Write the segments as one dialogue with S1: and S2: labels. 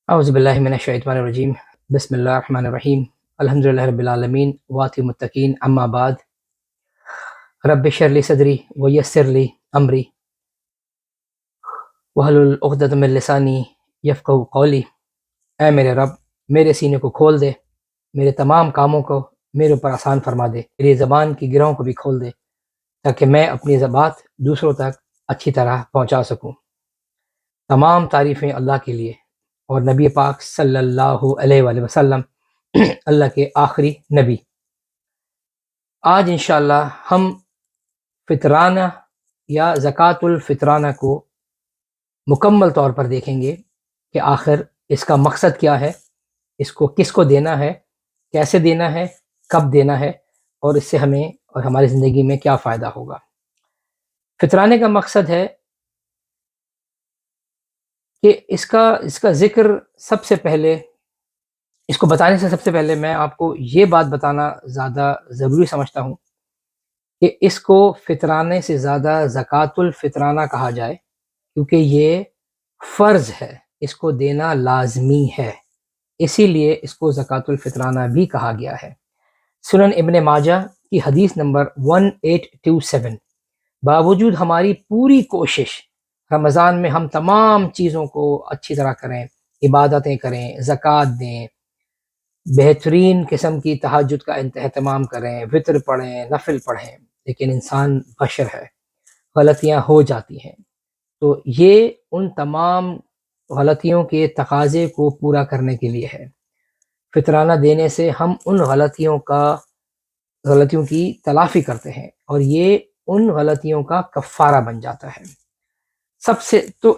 S1: اعوذ باللہ من الشیطان الرجیم بسم اللہ الرحمن الرحیم الحمدللہ رب العالمین واتی متقین اما بعد رب اشرح لی صدری ویسر لی امری واحلل عقدۃ من لسانی یفقہوا قولی۔ اے میرے رب، میرے سینے کو کھول دے، میرے تمام کاموں کو میرے اوپر آسان فرما دے، میری زبان کی گرہوں کو بھی کھول دے تاکہ میں اپنی بات دوسروں تک اچھی طرح پہنچا سکوں۔ تمام تعریفیں اللہ کے لیے اور نبی پاک صلی اللہ علیہ وآلہ وسلم اللہ کے آخری نبی۔ آج انشاءاللہ ہم فطرانہ یا زکوٰۃ الفطرانہ کو مکمل طور پر دیکھیں گے کہ آخر اس کا مقصد کیا ہے، اس کو کس کو دینا ہے، کیسے دینا ہے، کب دینا ہے، اور اس سے ہمیں اور ہماری زندگی میں کیا فائدہ ہوگا۔ فطرانے کا مقصد ہے کہ اس کا ذکر سب سے پہلے، اس کو بتانے سے سب سے پہلے میں آپ کو یہ بات بتانا زیادہ ضروری سمجھتا ہوں کہ اس کو فطرانے سے زیادہ زکوٰۃ الفطرانہ کہا جائے، کیونکہ یہ فرض ہے، اس کو دینا لازمی ہے، اسی لیے اس کو زکوٰۃ الفطرانہ بھی کہا گیا ہے۔ سنن ابن ماجہ کی حدیث نمبر 1827، باوجود ہماری پوری کوشش رمضان میں ہم تمام چیزوں کو اچھی طرح کریں، عبادتیں کریں، زکوٰۃ دیں، بہترین قسم کی تہجد کا اہتمام کریں، وطر پڑھیں، نفل پڑھیں، لیکن انسان بشر ہے، غلطیاں ہو جاتی ہیں۔ تو یہ ان تمام غلطیوں کے تقاضے کو پورا کرنے کے لیے ہے۔ فطرانہ دینے سے ہم ان غلطیوں کی تلافی کرتے ہیں اور یہ ان غلطیوں کا کفارہ بن جاتا ہے۔ تو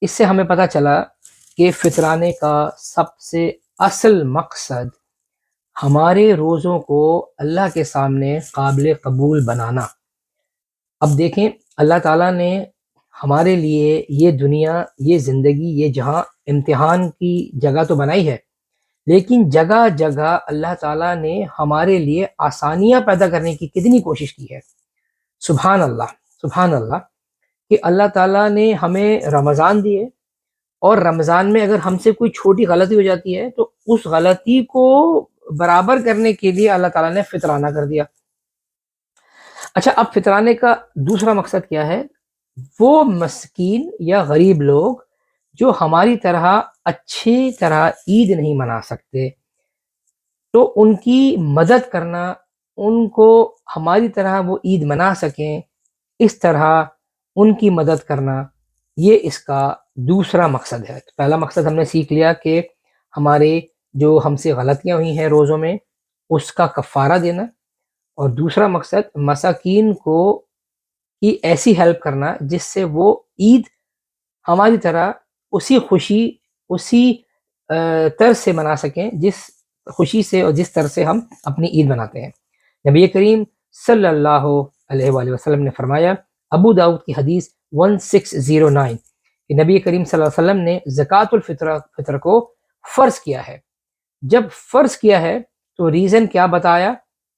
S1: اس سے ہمیں پتہ چلا کہ فطرانے کا سب سے اصل مقصد ہمارے روزوں کو اللہ کے سامنے قابل قبول بنانا۔ اب دیکھیں، اللہ تعالیٰ نے ہمارے لیے یہ دنیا، یہ زندگی، یہ جہاں امتحان کی جگہ تو بنائی ہے، لیکن جگہ جگہ اللہ تعالیٰ نے ہمارے لیے آسانیاں پیدا کرنے کی کتنی کوشش کی ہے۔ سبحان اللہ، سبحان اللہ، کہ اللہ تعالیٰ نے ہمیں رمضان دیے، اور رمضان میں اگر ہم سے کوئی چھوٹی غلطی ہو جاتی ہے تو اس غلطی کو برابر کرنے کے لیے اللہ تعالیٰ نے فطرانہ کر دیا۔ اچھا، اب فطرانے کا دوسرا مقصد کیا ہے؟ وہ مسکین یا غریب لوگ جو ہماری طرح اچھی طرح عید نہیں منا سکتے، تو ان کی مدد کرنا، ان کو ہماری طرح وہ عید منا سکیں اس طرح ان کی مدد کرنا، یہ اس کا دوسرا مقصد ہے۔ پہلا مقصد ہم نے سیکھ لیا کہ ہمارے جو ہم سے غلطیاں ہوئی ہیں روزوں میں، اس کا کفارہ دینا، اور دوسرا مقصد مساکین کی ایسی ہیلپ کرنا جس سے وہ عید ہماری طرح اسی خوشی، اسی طرز سے منا سکیں جس خوشی سے اور جس طرح سے ہم اپنی عید مناتے ہیں۔ نبی کریم صلی اللہ علیہ وآلہ وسلم نے فرمایا، ابو داؤد کی حدیث 1609، کہ نبی کریم صلی اللہ علیہ وسلم نے زکوٰۃ الفطر کو فرض کیا ہے۔ جب فرض کیا ہے تو ریزن کیا بتایا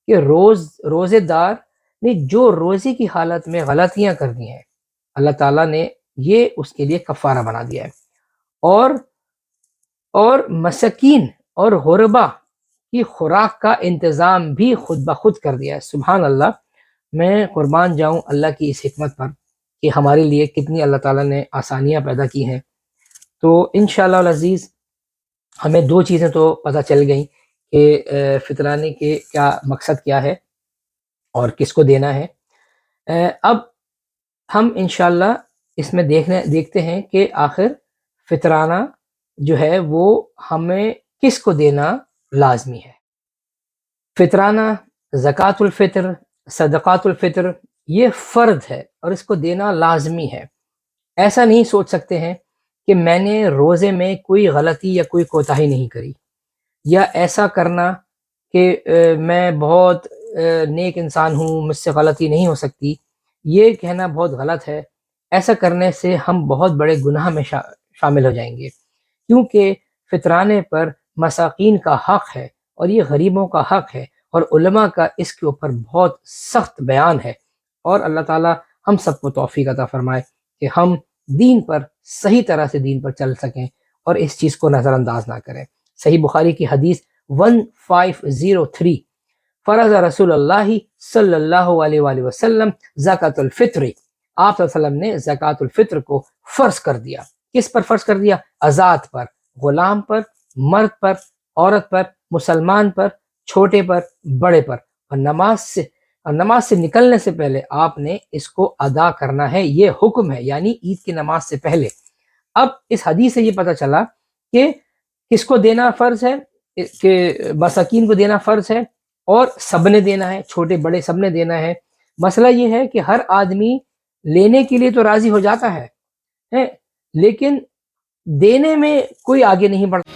S1: کہ روزے دار نے جو روزے کی حالت میں غلطیاں کر دی ہیں، اللہ تعالیٰ نے یہ اس کے لیے کفارہ بنا دیا ہے، اور مسکین اور غربا کی خوراک کا انتظام بھی خود بخود کر دیا ہے۔ سبحان اللہ، میں قربان جاؤں اللہ کی اس حکمت پر کہ ہمارے لیے کتنی اللہ تعالیٰ نے آسانیاں پیدا کی ہیں۔ تو انشاءاللہ العزیز ہمیں دو چیزیں تو پتہ چل گئیں کہ فطرانے کے کیا مقصد کیا ہے اور کس کو دینا ہے۔ اب ہم انشاءاللہ اس میں دیکھتے ہیں کہ آخر فطرانہ جو ہے وہ ہمیں کس کو دینا لازمی ہے۔ فطرانہ، زکوٰۃ الفطر، صدقات الفطر، یہ فرض ہے اور اس کو دینا لازمی ہے۔ ایسا نہیں سوچ سکتے ہیں کہ میں نے روزے میں کوئی غلطی یا کوئی کوتاہی نہیں کری، یا ایسا کرنا کہ میں بہت نیک انسان ہوں، مجھ سے غلطی نہیں ہو سکتی، یہ کہنا بہت غلط ہے۔ ایسا کرنے سے ہم بہت بڑے گناہ میں شامل ہو جائیں گے، کیونکہ فطرانے پر مساکین کا حق ہے اور یہ غریبوں کا حق ہے، اور علماء کا اس کے اوپر بہت سخت بیان ہے، اور اللہ تعالیٰ ہم سب کو توفیق عطا فرمائے کہ ہم دین پر صحیح طرح سے دین پر چل سکیں اور اس چیز کو نظر انداز نہ کریں۔ صحیح بخاری کی حدیث 1503، فرض رسول اللہ صلی اللہ علیہ وآلہ وسلم زکوۃ الفطر، آپ صلی اللہ علیہ وسلم نے زکوٰۃ الفطر کو فرض کر دیا۔ کس پر فرض کر دیا؟ آزاد پر، غلام پر، مرد پر، عورت پر، مسلمان پر، چھوٹے پر، بڑے پر، اور نماز سے نکلنے سے پہلے آپ نے اس کو ادا کرنا ہے، یہ حکم ہے، یعنی عید کی نماز سے پہلے۔ اب اس حدیث سے یہ پتہ چلا کہ کس کو دینا فرض ہے، کہ مساکین کو دینا فرض ہے، اور سب نے دینا ہے، چھوٹے بڑے سب نے دینا ہے۔ مسئلہ یہ ہے کہ ہر آدمی لینے کے لیے تو راضی ہو جاتا ہے، لیکن دینے میں کوئی آگے نہیں بڑھتا۔